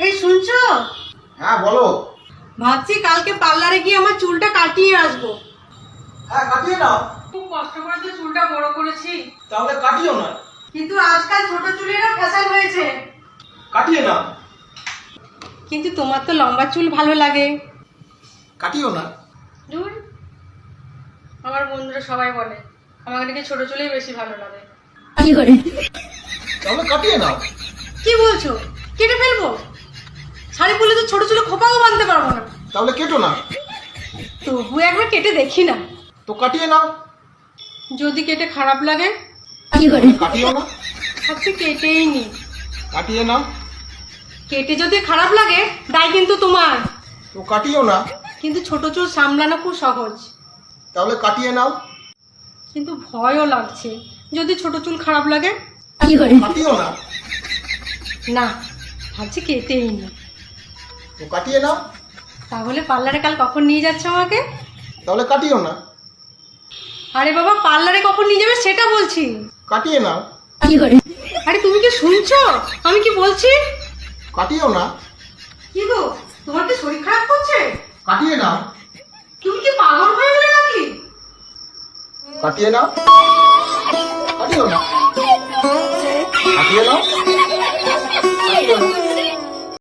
এই শুনছো? হ্যাঁ বলো। ভাবছি কালকে পার্লারে গিয়ে আমার চুলটা কাটিয়ে আসবো। হ্যাঁ কাটিয়ে নাও। খুব কষ্ট করে তো চুলটা বড় করেছি, তাহলে কাটিও না। কিন্তু আজকাল ছোট চুলেরও ফ্যাশন হয়েছে। কাটিয়ে নাও। কিন্তু তোমার তো লম্বা চুল ভালো লাগে। কাটিও না। ধুর, আমার বন্ধুরা সবাই বলে আমাকে নাকি ছোট চুলেই বেশি ভালো লাগে। তাহলে কাটিয়ে নাও। কি বলছো? কেটে ফেলবো? শাড়ি পরলে তো ছোট চুলে খোপাও বাঁধতে পারবো না। তাহলে কেটো না। তবু একবার কেটে দেখি না, তো কাটিয়ে নাও। যদি কেটে খারাপ লাগে? কাটিও না। ভাবছি কেটেই নি। কাটিয়ে নাও। কেটে যদি খারাপ লাগে দায় কিন্তু তোমার। তো কাটিও না। কিন্তু ছোট চুল সামলানো খুব সহজ। তাহলে কাটিয়ে নাও। কিন্তু ভয়ও লাগছে, যদি ছোট চুল খারাপ লাগে? কাটিও না। না, ভাবছি কেটেই নি। তো কাটিয়ে নাও। তাহলে পার্লারে কাল কখন নিয়ে যাচ্ছে আমাকে? তাহলে কাটিও না। আরে বাবা, পার্লারে কখন নিয়ে যাবে সেটা বলছি। কাটিয়ে নাও। আরে তুমি কি শুনছো আমি কি বলছি? কাটিও না। কি গো, তোমার কি শরীর খারাপ করছে? কাটিয়ে নাও। তুমি কি পাগল হয়ে গেলে নাকি? কাটিয়ে নাও। কাটিও না। কাটিয়ে নাও। কাটিও না।